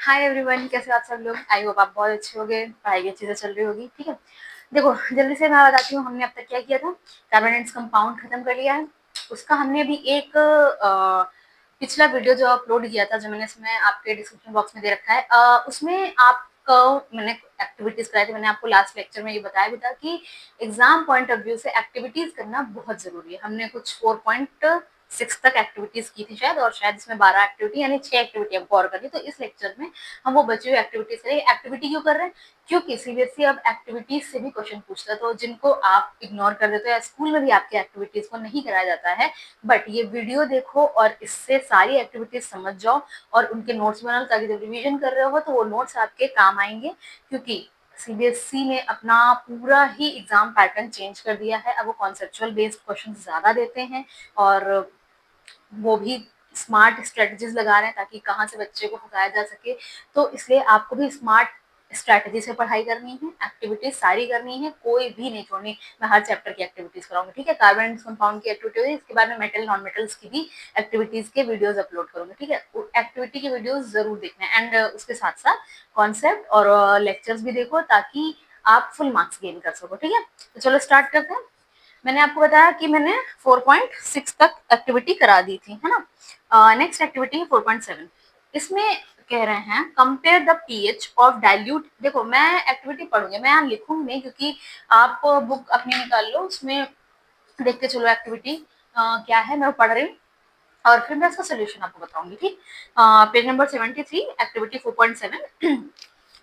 Hi everyone, कैसे हो आप सब लोग। आई होप आप बहुत अच्छे होंगे, पढ़ाई की अच्छी से चल रही होगी। ठीक है, देखो जल्दी से मैं बताती हूँ हमने अब तक क्या किया था। कार्बोनेट्स कंपाउंड खत्म कर लिया है। उसका हमने अभी एक पिछला वीडियो जो अपलोड किया था, जो मैंने इसमें आपके डिस्क्रिप्शन बॉक्स में दे रखा है, उसमें आपको मैंने एक्टिविटीज कराई थी। मैंने आपको लास्ट लेक्चर में ये बताया भी था कि एग्जाम पॉइंट ऑफ व्यू से एक्टिविटीज करना बहुत जरूरी है। हमने कुछ 4.6 तक एक्टिविटीज की थी शायद, और शायद इसमें 12 एक्टिविटी यानी 6 एक्टिविटी हमको और करनी। तो इस लेक्चर में हम वो बची हुई एक्टिविटीज करेंगे। एक्टिविटी क्यों कर रहे हैं? क्योंकि सीबीएसई अब एक्टिविटीज से भी क्वेश्चन पूछता है, तो जिनको आप इग्नोर कर देते हो, स्कूल में भी आपके एक्टिविटीज को नहीं कराया जाता है, बट ये वीडियो देखो और इससे सारी एक्टिविटीज समझ जाओ और उनके नोट्स बना लो, ताकि जब रिविजन कर रहे हो तो वो नोट्स आपके काम आएंगे। क्योंकि सीबीएसई ने अपना पूरा ही एग्जाम पैटर्न चेंज कर दिया है। अब वो कॉन्सेप्चुअल बेस्ड क्वेश्चन ज्यादा देते हैं, और वो भी स्मार्ट स्ट्रेटजीज लगा रहे हैं ताकि कहाँ से बच्चे को फंसाया जा सके। तो इसलिए आपको भी स्मार्ट स्ट्रेटजी से पढ़ाई करनी है, एक्टिविटीज सारी करनी है, कोई भी नहीं छोड़नी। मैं हर चैप्टर की एक्टिविटीज कराऊंगी। ठीक है, कार्बन एंड कंपाउंड की एक्टिविटी होगी, इसके बाद में मेटल नॉन मेटल्स की भी एक्टिविटीज के वीडियोस अपलोड करूंगी। ठीक है, एक्टिविटी के वीडियोस जरूर देखना है, एंड उसके साथ साथ कॉन्सेप्ट और लेक्चर्स भी देखो, ताकि आप फुल मार्क्स गेन कर सको। ठीक है, तो चलो स्टार्ट करते हैं। मैंने आपको बताया कि मैंने 4.6 तक एक्टिविटी करा दी थी, है ना। नेक्स्ट एक्टिविटी है 4.7। इसमें कह रहे हैं compare the pH of dilute. देखो मैं एक्टिविटी पढ़ूंगी, मैं यहाँ लिखूंगी नहीं, क्योंकि आप बुक अपनी निकाल लो, उसमें देख के चलो एक्टिविटी क्या है, मैं पढ़ रही हूँ और फिर मैं इसका सोल्यूशन आपको बताऊंगी। ठीक, page number 73, activity 4.7।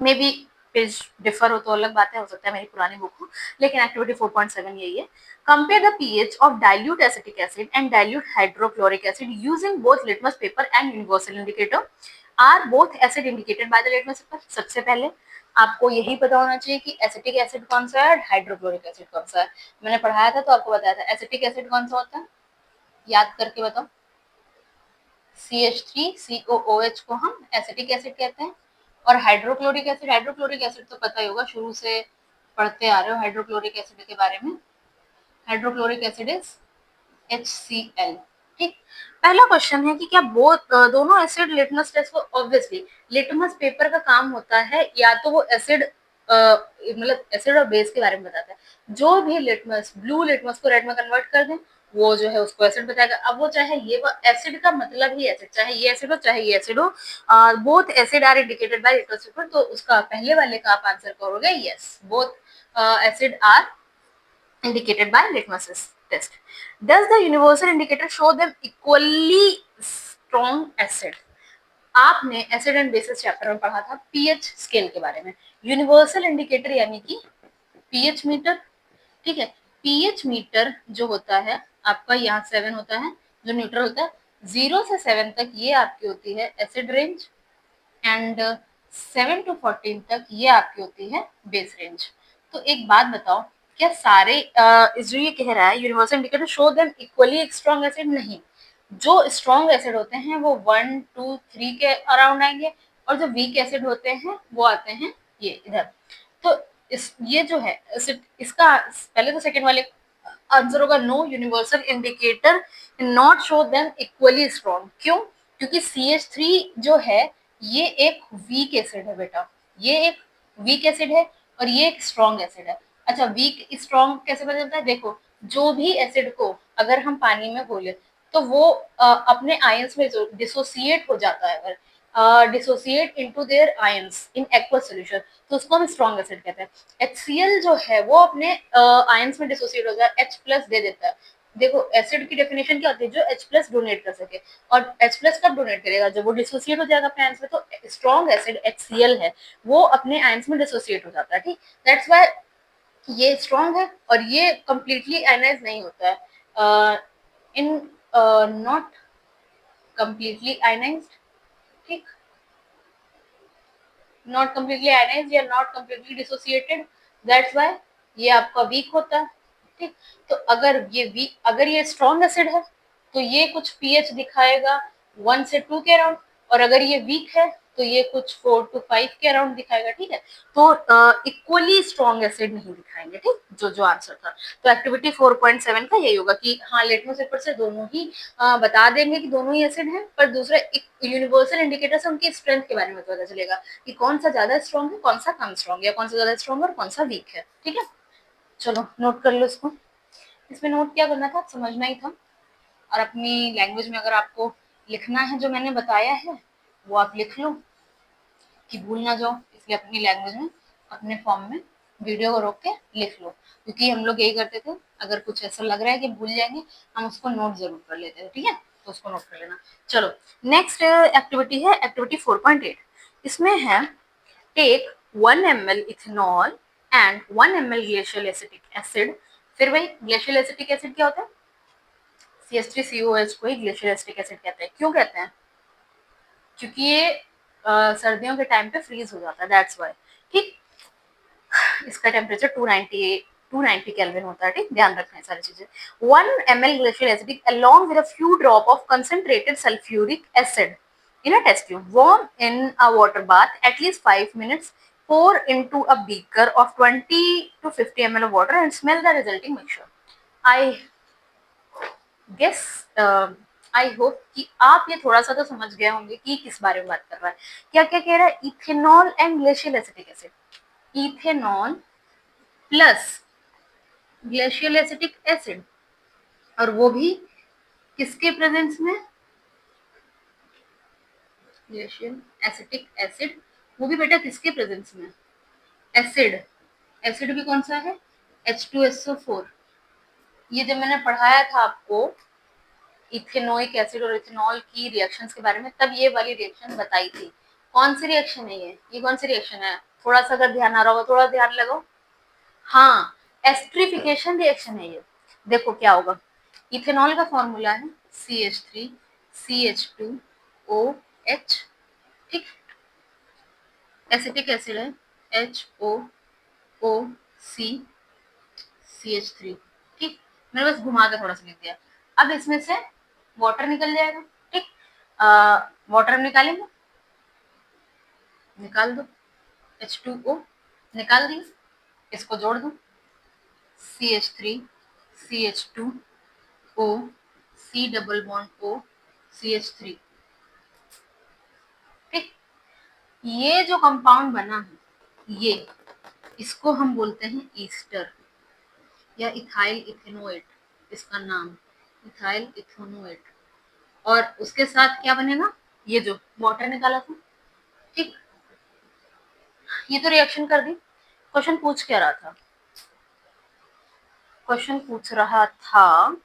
May be page differ हो तो अलग बात है, हो सकता है मेरी पुरानी बुक हो, लेकिन एक्टिविटी 4.7 यही है। Compare the pH of dilute acetic acid and dilute hydrochloric acid using both litmus paper and universal indicator. Are both acid indicated by the litmus paper. सबसे पहले आपको यही पता होना चाहिए कि एसिटिक एसिड कौन सा है, हाइड्रोक्लोरिक एसिड कौन सा है। मैंने पढ़ाया था तो आपको बताया था। एसिटिक एसिड कौन सा होता है, याद करके बताओ। CH3COOH को हम एसिटिक एसिड कहते हैं। और हाइड्रोक्लोरिक एसिड तो पता ही होगा, शुरू से पढ़ते आ रहे हो हाइड्रोक्लोरिक एसिड के बारे में। Hydrochloric acid is HCl। ठीक, पहला क्वेश्चन है कि क्या दोनों एसिड लिटमस टेस्ट को, ऑब्वियसली लिटमस पेपर का काम होता है या तो वो एसिड मतलब एसिड और बेस के बारे में बताता है। जो भी लिटमस ब्लू लिटमस को रेड में कन्वर्ट कर दें, वो जो है उसको एसिड बताएगा। अब वो चाहे ये एसिड का मतलब ही एसिड, चाहे ये एसिड हो चाहे ये एसिड हो, both acid are indicated by litmus paper. तो उसका पहले वाले का आप आंसर करोगे yes, both acid are indicated by litmus test. Does the universal indicator show them equally strong acid? आपने एसिड एंड बेसिस चैप्टर में पढ़ा था पीएच स्केल के बारे में। यूनिवर्सल इंडिकेटर यानी कि पीएच मीटर। ठीक है, पीएच मीटर जो होता है आपका, यहाँ 7 होता है जो न्यूट्रल होता है, 0 से 7 तक ये आपकी होती है एसिड रेंज, एंड 7 to 14 तक ये आपकी होती है बेस रेंज। तो एक बात बताओ, क्या सारे जो ये कह रहा है universal indicator show them equally strong acid? नहीं, जो स्ट्रॉन्ग एसिड होते हैं वो 1 2 3 के अराउंड आएंगे, और जो वीक एसिड होते हैं वो आते हैं ये इधर। तो ये जो है इसका पहले तो सेकंड वाले आंसर होगा no, universal indicator not show them equally strong. क्यों? क्योंकि CH3 जो है ये एक वीक एसिड है बेटा, ये एक वीक एसिड है और ये एक स्ट्रॉन्ग एसिड है। अच्छा, वीक स्ट्रॉन्ग कैसे पता चलता है? देखो, जो भी एसिड को अगर हम पानी में घोले तो वो अपने आयंस में डिसोसिएट हो जाता है, अगर dissociate into their ions in aqueous solution, तो उसको हम स्ट्रॉन्ग एसिड कहते हैं। HCl जो है वो अपने आयंस में डिसोसिएट हो जाता है, H+ दे देता है। देखो एसिड की डेफिनेशन क्या होती है? जो H+ डोनेट कर सके, और H+ कब डोनेट करेगा? जब वो डिसोसिएट हो जाएगा अपने आयंस में। तो स्ट्रॉन्ग एसिड HCl है, वो अपने आयंस में डिसोसिएट हो जाता है। ठीक, दैट्स व्हाई ये स्ट्रॉन्ग है, और ये कंप्लीटली आयनाइज नहीं होता है, इन नॉट कंप्लीटली आयनाइज्ड। ठीक, नॉट कंप्लीटली आयनाइज्ड या not completely dissociated, that's why ये आपका वीक होता है। ठीक, तो अगर ये स्ट्रॉन्ग एसिड है तो ये कुछ पीएच दिखाएगा 1 से 2 के अराउंड, और अगर ये वीक है तो ये कुछ 4 to 5 के अराउंड दिखाएगा, ठीक है। तो इक्वली स्ट्रॉन्ग एसिड नहीं दिखाएंगे, ठीक, जो आंसर था। तो एक्टिविटी 4.7 का यही होगा कि हाँ लिटमस पेपर से दोनों ही बता देंगे कि दोनों ही एसिड हैं, पर दूसरा एक यूनिवर्सल इंडिकेटर से उनकी स्ट्रेंथ के बारे में पता चलेगा कि कौन सा ज्यादा स्ट्रॉन्ग है, कौन सा कम स्ट्रॉन्ग है, या कौन सा ज्यादा स्ट्रॉन्ग है और कौन सा वीक है, ठीक है। चलो नोट कर लो इसको। इसमें नोट क्या करना था, समझना ही था, और अपनी लैंग्वेज में अगर आपको लिखना है जो मैंने बताया है वो आप लिख लो कि भूल ना जाओ, इसलिए अपनी लैंग्वेज में अपने फॉर्म में वीडियो को रोक के लिख लो, क्योंकि हम लोग यही करते थे, अगर कुछ ऐसा लग रहा है कि भूल जाएंगे हम उसको नोट जरूर कर लेते थे, ठीक है, तो उसको नोट कर लेना। चलो नेक्स्ट एक्टिविटी है एक्टिविटी 4.8। इसमें है take 1 ml ethanol and 1 ml glacial acetic acid. फिर वही ग्लेशियल एसिटिक एसिड क्या होता है, CH3COH को ही ग्लेशियल एसिटिक एसिड कहते हैं। क्यों कहते हैं, क्योंकि ये सर्दियों के टाइम पे फ्रीज हो जाता है, दैट्स वाई, ठीक। इसका टेम्परेचर 290 केल्विन होता है, ठीक, ध्यान रखना है सारी चीजें। 1 ml glacial acid along with a few drop of concentrated sulfuric acid in a test tube, warm in a water bath at least 5 minutes, pour into a beaker of 20 to 50 ml of water and smell the resulting mixture. I guess I hope कि आप ये थोड़ा सा तो समझ गए होंगे कि किस बारे में बात कर रहा है। क्या क्या कह रहा है, ethanol and glacial acetic acid, ethanol plus glacial acetic acid, और वो भी किसके प्रेजेंस में, ग्लेशियल एसिटिक एसिड, वो भी बेटा किसके प्रेजेंस में, एसिड, एसिड भी कौन सा है, H2SO4। ये जब मैंने पढ़ाया था आपको इथेनोइक एसिड और इथेनॉल की रिएक्शंस के बारे में, तब ये वाली रिएक्शन बताई थी। कौन सी रिएक्शन है ये कौन सी रिएक्शन है, थोड़ा सा अगर ध्यान आ रहा होगा, थोड़ा ध्यान लगाओ, हाँ एस्ट्रिफिकेशन रिएक्शन है ये। देखो क्या होगा, इथेनॉल का फॉर्मूला है CH3CH2OH, ठीक, एसिटिक एसिड है HOOCCH3, ठीक, मैंने बस घुमा के थोड़ा सा लिख दिया। अब इसमें से वाटर निकल जाएगा, ठीक, वाटर हम निकालेंगे, निकाल दो, H2O निकाल दी, इसको जोड़ दो, CH3CH2O C double bond O CH3, ठीक। ये जो कंपाउंड बना है ये, इसको हम बोलते हैं ईस्टर या इथाइल इथेनोएट, इसका नाम इथाइल इथेनोएट। और उसके साथ क्या बनेगा, ये जो वाटर निकाला था, ठीक, ये तो रिएक्शन कर दी। क्वेश्चन पूछ क्या रहा था, क्वेश्चन पूछ रहा था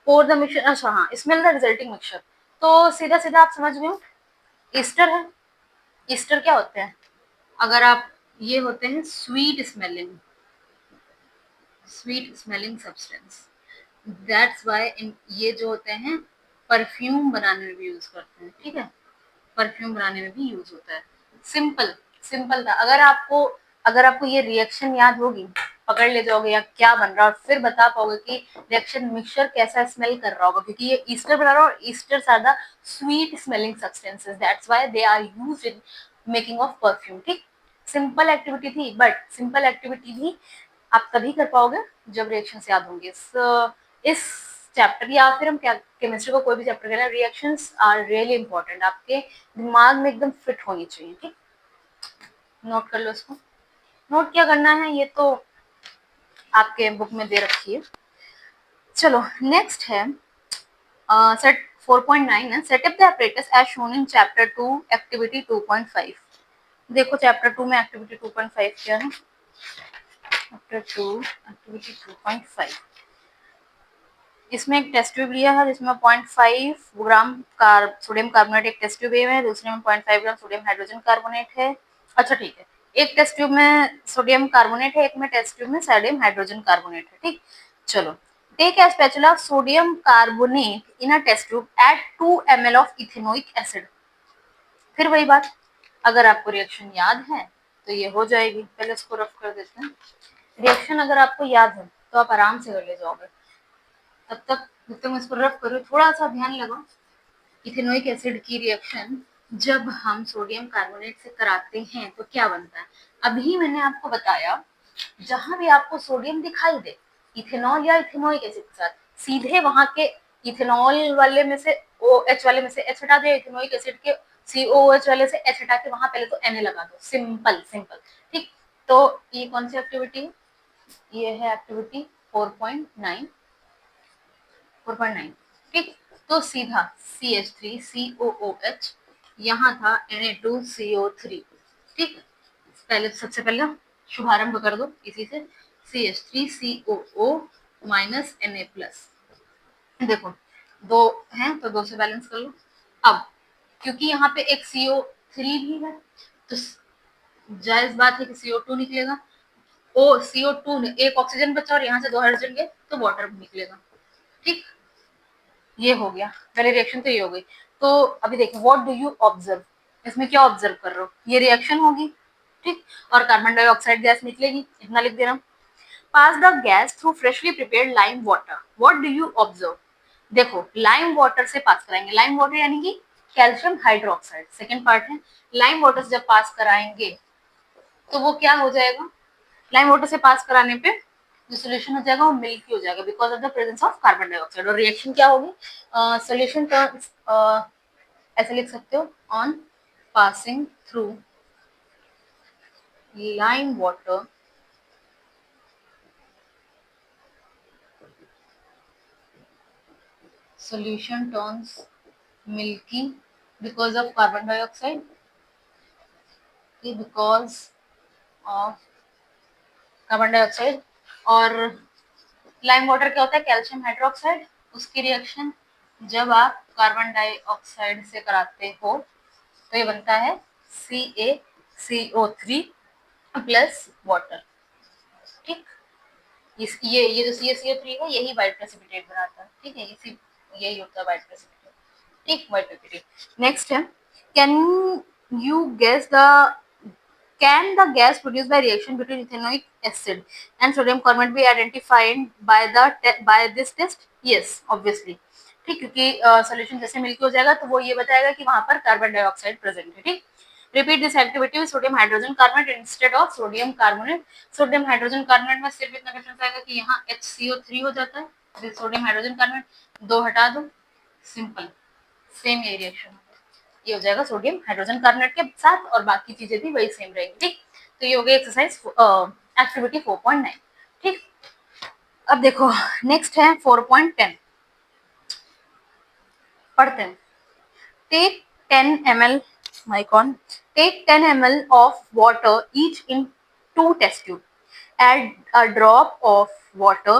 pour the mixture, अच्छा हाँ स्मेल द रिजल्टिंग मिक्सचर। तो सीधा सीधा आप समझ गए हो, ईस्टर है, ईस्टर क्या होते हैं, अगर आप, ये होते हैं sweet smelling substance, that's why ये जो होते हैं परफ्यूम बनाने में भी यूज करते हैं, ठीक है, परफ्यूम बनाने में भी यूज होता है। सिंपल सिंपल था, अगर आपको ये रिएक्शन याद होगी, पकड़ ले जाओगे या क्या बन रहा है, और फिर बता पाओगे कि रिएक्शन मिक्सचर कैसा स्मेल कर रहा होगा, क्योंकि ये ईस्टर बना रहा है और esters are the sweet smelling substances, that's why they are used in making of perfume, ठीक। सिंपल एक्टिविटी थी, बट सिंपल एक्टिविटी भी आप तभी कर पाओगे जब रिएक्शंस याद होंगे। इस चैप्टर या फिर हम क्या केमिस्ट्री को कोई भी चैप्टर कहना, रिएक्शंस आर रियली इंपॉर्टेंट, आपके दिमाग में एकदम फिट होनी चाहिए, ठीक। नोट कर लो इसको, नोट क्या करना है ये तो आपके बुक में दे रखी है। चलो नेक्स्ट है सेट 4.9 है, setup the apparatus as shown in chapter 2 activity 2.5। देखो चैप्टर 2 में एक्टिविटी 2.5 क्या है, चैप्टर 2 एक्टिविटी 2.5, इसमें एक टेस्ट ट्यूब लिया है जिसमें 0.5 ग्राम सोडियम कार्बोनेट एक टेस्ट ट्यूब है, दूसरे में 0.5 ग्राम सोडियम हाइड्रोजन कार्बोनेट है। अच्छा ठीक है, एक टेस्ट ट्यूब में सोडियम कार्बोनेट है, एक में टेस्ट ट्यूब में सोडियम हाइड्रोजन कार्बोनेट है, ठीक। चलो take a spatula of sodium carbonate in a test tube at 2 ml of ethanoic acid. फिर वही बात, अगर आपको रिएक्शन याद है तो ये हो जाएगी, पहले इसको रफ कर देते हैं। रिएक्शन अगर आपको याद है तो आप आराम से कर ले जाओगे, तब तक जब तक मैं इसको रफ करूँ थोड़ा सा ध्यान लगाओ। इथेनोइक एसिड की रिएक्शन जब हम सोडियम कार्बोनेट से कराते हैं तो क्या बनता है? अभी मैंने आपको बताया, जहां भी आपको सोडियम दिखाई दे इथेनॉल या इथेनोइक एसिड के साथ, सीधे वहां के इथेनॉल वाले में से ओ एच वाले में से एच हटा दो, इथेनोइक एसिड के COOH वाले से एच हटा के वहां पहले तो Na लगा दो। Simple simple. ठीक, तो ये कौन सी एक्टिविटी है? ये है एक्टिविटी 4.9। 4.9। ठीक, तो सीधा CH3COOH, यहाँ था Na2CO3। ठीक, पहले सबसे पहले शुभारंभ कर दो इसी से, CH3COO माइनस Na प्लस। देखो दो हैं तो दो से बैलेंस कर लो। अब क्योंकि यहाँ पे एक CO3 भी है तो जायज बात है कि CO2 निकलेगा। CO2 ने एक ऑक्सीजन बचा और यहाँ से दो हाइड्रोजन गए तो वाटर निकलेगा। ठीक, ये हो गया पहले रिएक्शन, तो ये हो गई। तो अभी देखो व्हाट डू यू ऑब्जर्व, इसमें क्या ऑब्जर्व कर रहे हो? ये रिएक्शन होगी। ठीक, और कार्बन डाइऑक्साइड गैस निकलेगी, इतना लिख दे रहा हूँ। Pass the gas through freshly prepared lime water, what do you observe? देखो लाइम वाटर से पास कराएंगे, लाइम वाटर यानी कि कैल्शियम हाइड्रोक्साइड, सेकेंड पार्ट है। लाइम वाटर से जब पास कराएंगे तो वो क्या हो जाएगा? लाइम वाटर से पास कराने पे जो सोल्यूशन हो जाएगा वो मिल्की हो जाएगा because of the presence of carbon dioxide. और रिएक्शन क्या होगी? सोल्यूशन टर्न्स, ऐसे लिख सकते हो, on passing through lime water solution turns milky because of carbon dioxide, because of carbon dioxide. और लाइम वाटर क्या होता है? Calcium hydroxide. उसकी रिएक्शन जब आप कार्बन डाइऑक्साइड से कराते हो तो ये बनता है CaCO3 प्लस वाटर। ठीक, ये जो CaCO3 है यही व्हाइट प्रेसिपिटेट बनाता है। ठीक है, इसी यही होता है व्हाइट प्रेसिपिटेट। ठीक, व्हाइट प्रेसिपिटेट। नेक्स्ट है, can you guess the, can the gas produced by reaction between ethanoic acid and sodium carbonate be identified by this test? Yes, obviously। ठीक, क्योंकि सोल्यूशन जैसे मिल्की हो जाएगा तो वो ये बताएगा कि वहां पर कार्बन डाइऑक्साइड प्रेजेंट है। ठीक, repeat this activity with sodium hydrogen carbonate instead of sodium carbonate. Sodium hydrogen carbonate में सिर्फ इतना डिफरेंस आएगा कि यहाँ HCO3 हो जाता है, सोडियम हाइड्रोजन कार्बोनेट दो हटा दो, सिंपल, सेम ये रिएक्शन, ये हो जाएगा सोडियम हाइड्रोजन कार्बोनेट के साथ और बाकी चीजें भी वही सेम रहेंगी। ठीक, तो ये हो गई एक्सरसाइज एक्टिविटी 4.9। ठीक, अब देखो नेक्स्ट है 4.10, पढ़ते हैं। टेक 10 ml, माइकॉन, take 10 ml of water each in two test tube, add a drop of water,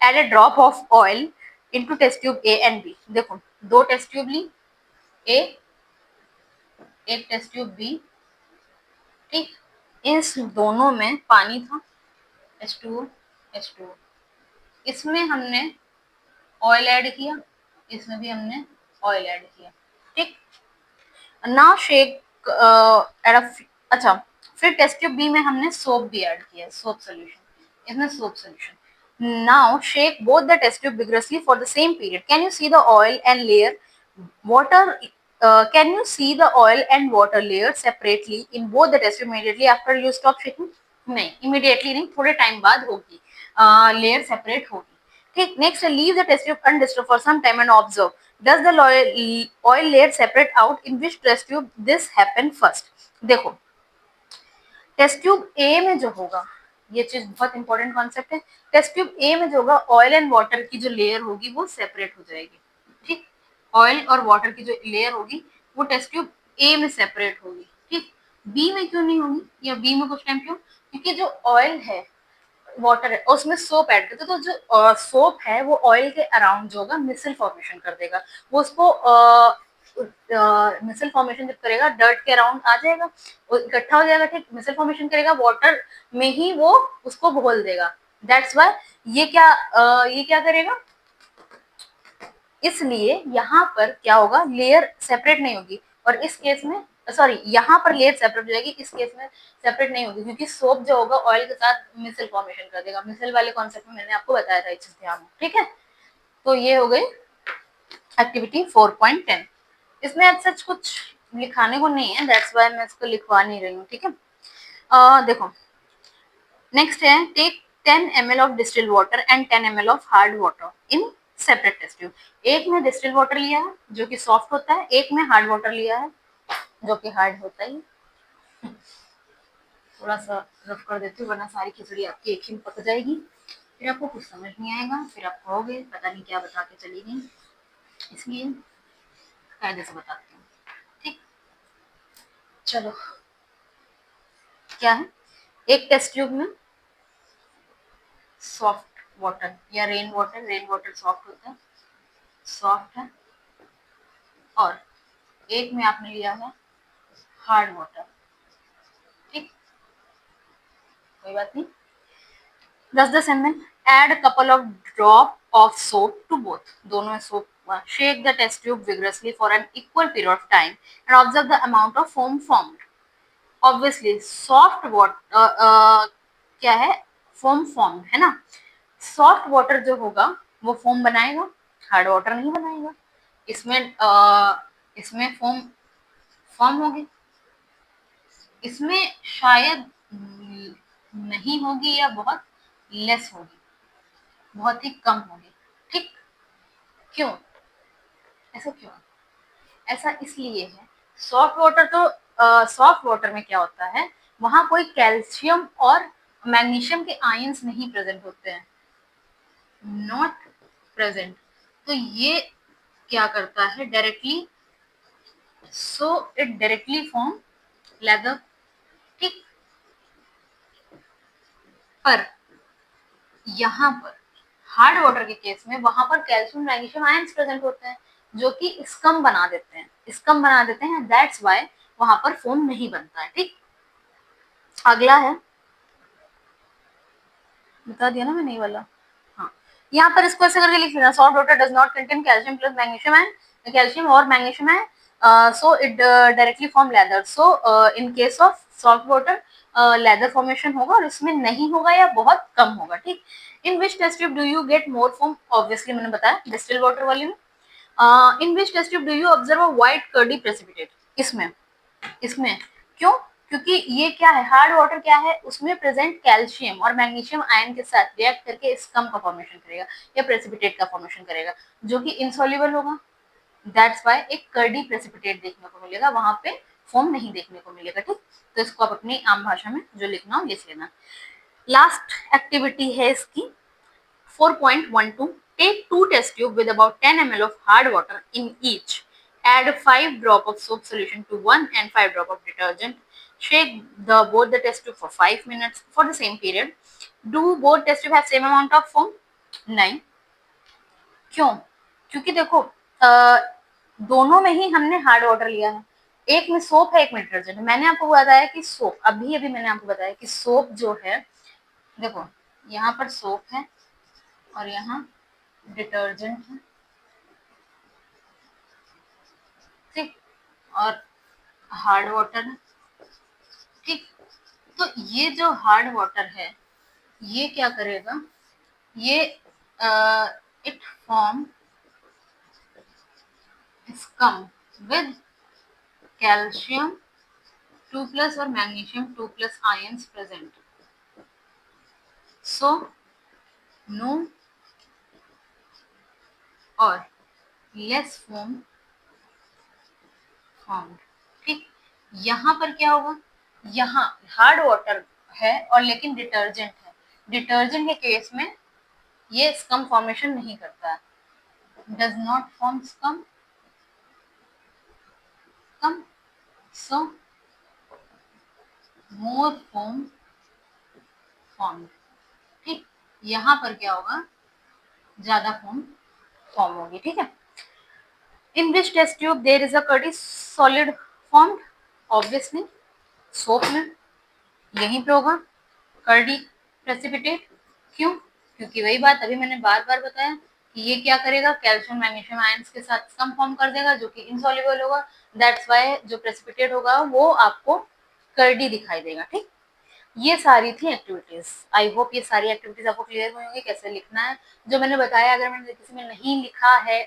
add a drop of oil into test tube A and B। देखो दो टेस्ट ट्यूब ली, A एक test tube B। ठीक, इस दोनों में पानी था, H2O, H2O। इसमें हमने ऑयल ऐड किया, इसमें भी हमने ऑयल ऐड किया। ठीक, नाउ शेक अच्छा, फिर टेस्ट ट्यूब बी में हमने सोप भी ऐड किया, सोप सोल्यूशन, इसमें soap solution. Now shake both the test tube vigorously for the same period, can you see the oil and layer water, can you see the oil and water layer separately in both the test tube immediately after you stop shaking? नहीं, immediately नहीं, थोड़े time बाद होगी, layer separate होगी। ठीक, next leave the test tube undisturbed for some time and observe, does the oil layer separate out, in which test tube this happen first? देखो test tube ए में जो होगा, ये चीज बहुत इंपॉर्टेंट कॉन्सेप्ट है, टेस्ट ट्यूब ए में जो होगा ऑयल एंड वाटर की जो लेयर होगी वो सेपरेट हो जाएगी। ठीक, ऑयल और वाटर की जो लेयर होगी वो टेस्ट ट्यूब ए में सेपरेट होगी। ठीक, बी में क्यों नहीं होगी या बी में कुछ टाइम क्यों? क्योंकि जो ऑयल है, वाटर है, उसमें सोप ऐड करते तो जो सोप है वो ऑयल के अराउंड जो होगा मिसल फॉर्मेशन कर देगा, वो उसको मिसल फॉर्मेशन जब करेगा डर्ट के अराउंड आ जाएगा, वो इकट्ठा हो जाएगा। ठीक, मिसल फॉर्मेशन करेगा वाटर में ही, वो उसको घोल देगा। दैट्स वाई ये क्या करेगा, इसलिए यहाँ पर क्या होगा, लेयर सेपरेट नहीं होगी। और इस केस में सॉरी, यहाँ पर लेयर सेपरेट हो जाएगी, इस केस में सेपरेट नहीं होगी क्योंकि सोप जो होगा ऑयल के साथ मिसल फॉर्मेशन कर देगा। मिसल वाले कॉन्सेप्ट में मैंने आपको बताया था, ध्यान। ठीक है, तो ये हो गई एक्टिविटी 4.10। इसमें ऐसा कुछ लिखाने को नहीं है, दैट्स वाई मैं इसको लिखवा नहीं रही हूँ, ठीक है। देखो नेक्स्ट है, take 10 ml of distilled water and 10 ml of hard water in separate test tube. एक में डिस्टिल्ड वाटर लिया है जो कि सॉफ्ट होता है, एक में हार्ड वाटर लिया है जो कि हार्ड होता है। थोड़ा सा रफ कर देती हूँ वरना सारी खिचड़ी आपकी एक ही में पक जाएगी, फिर आपको कुछ समझ नहीं आएगा, फिर आप कहोगे पता नहीं क्या बता के चली गई, इसलिए कायदे से बताती हूँ, ठीक। चलो क्या है, एक टेस्ट ट्यूब में सॉफ्ट वाटर या रेन वाटर सॉफ्ट होता है, सॉफ्ट है, और एक में आपने लिया है हार्ड वाटर, ठीक, कोई बात नहीं। 10-10 ml, add a couple of drop of soap to both, दोनों में soap, shake the test tube vigorously for an equal period of time and observe the amount of foam formed. Obviously soft water क्या है, foam formed है ना, soft water जो होगा वो foam बनाएगा, हार्ड वाटर नहीं बनाएगा। इसमें फोम फॉर्म होगी, इसमें शायद नहीं होगी या बहुत लेस होगी, बहुत ही कम होगी, ठीक। क्यों, ऐसा क्यों, ऐसा इसलिए है, सॉफ्ट वाटर तो सॉफ्ट वाटर में क्या होता है, वहां कोई कैल्शियम और मैग्नीशियम के आयंस नहीं प्रेजेंट होते हैं, नॉट प्रेजेंट, तो ये क्या करता है directly, so it directly form lather, ठीक। पर यहाँ पर हार्ड वाटर के केस में वहां पर कैल्शियम मैग्नीशियम आयंस प्रेजेंट होते हैं जो कि स्कम बना देते हैं, स्कम बना देते हैं, दैट्स वाई वहां पर फोम नहीं बनता है, ठीक। अगला है, बता दिया ना मैंने ये वाला, हाँ, यहाँ पर इसको ऐसे करके लिख लेना, salt water does not contain calcium plus magnesium and calcium और मैग्नीशियम है, so it directly form lather, so in case of salt water leather formation होगा और इसमें नहीं होगा या बहुत कम होगा, ठीक। In which test tube do you get more form, obviously मैंने बताया डिस्टिल वाटर वाली में। In which test tube do you observe a white curdy precipitate, इसमें, इसमें क्यों, क्योंकि ये क्या है, हार्ड वाटर क्या है, उसमें प्रेजेंट कैल्शियम और मैग्नीशियम आयन के साथ रिएक्ट करके स्कम का फॉर्मेशन करेगा या प्रेसिपिटेट का फॉर्मेशन करेगा जो कि इनसॉल्युबल होगा, दैट्स वाई एक कर्डी प्रेसिपिटेट देखने को मिलेगा, वहां पे फॉर्म नहीं देखने को मिलेगा, ठीक। तो इसको आप अपनी आम भाषा में जो लिखना हो लिख लेना। लास्ट एक्टिविटी है इसकी 4.12, take 2 test tube with about 10 ml of hard water in each. Add 5 drop of soap solution to one and 5 drop of detergent. Shake both the test tube for 5 minutes for the same period. Do both test tube have same amount of foam? नहीं, क्यों, क्योंकि देखो दोनों में ही हमने hard water लिया है, एक में सोप है एक में डिटर्जेंट है। मैंने आपको बताया कि सोप, अभी अभी मैंने आपको बताया कि सोप जो है, देखो यहाँ पर सोप है और यहाँ डिटर्जेंट है, ठीक, और हार्ड वाटर है, ठीक। तो ये जो हार्ड वाटर है ये क्या करेगा, ये it form scum with calcium 2+ और magnesium 2+ ions present, so no और लेस फोम फॉर्म्ड, ठीक। यहाँ पर क्या होगा, यहाँ हार्ड वाटर है और लेकिन डिटर्जेंट है, डिटर्जेंट के केस में ये स्कम फॉर्मेशन नहीं करता है, does not form scum, come, so more foam form, ठीक। यहाँ पर क्या होगा, ज्यादा फोम फॉर्म होगी, ठीक है। In which test tube there is a curdy solid formed, obviously soap में, यहीं पे होगा कर्डी प्रेसिपिटेट, क्यों, क्योंकि वही बात अभी मैंने बार बार बताया कि ये क्या करेगा, कैल्शियम मैग्नीशियम आयंस के साथ स्कम फॉर्म कर देगा जो कि इनसॉल्युबल होगा, दैट्स वाई जो प्रेसिपिटेट होगा वो आपको कर्डी दिखाई देगा, ठीक। ये सारी थी एक्टिविटीज। आई होप ये सारी एक्टिविटीज आपको क्लियर हुई होंगी कैसे लिखना है। जो मैंने बताया, अगर मैंने किसी में नहीं लिखा है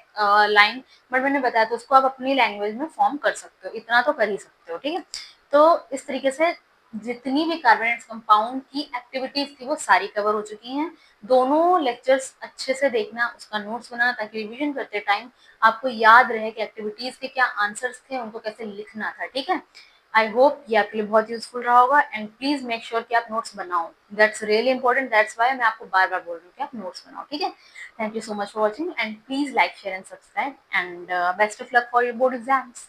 लाइन, बट मैंने बताया, तो उसको आप अपनी लैंग्वेज में फॉर्म कर सकते हो, इतना तो कर ही सकते हो, ठीक है। तो इस तरीके से जितनी भी कार्बोनेट कंपाउंड की एक्टिविटीज थी वो सारी कवर हो चुकी हैं। दोनों लेक्चर्स अच्छे से देखना, उसका नोट्स बनाना, ताकि रिविजन करते टाइम आपको याद रहे कि एक्टिविटीज के क्या आंसर्स थे, उनको कैसे लिखना था, ठीक है। आई होप ये आपके लिए बहुत यूजफुल रहा होगा, एंड प्लीज मेक श्योर कि आप नोट्स बनाओ। That's really important, that's why मैं आपको बार बार बोल रही हूँ कि आप नोट्स बनाओ, ठीक है। Thank you so much for watching, and please like, share and subscribe, and best of luck for your board exams.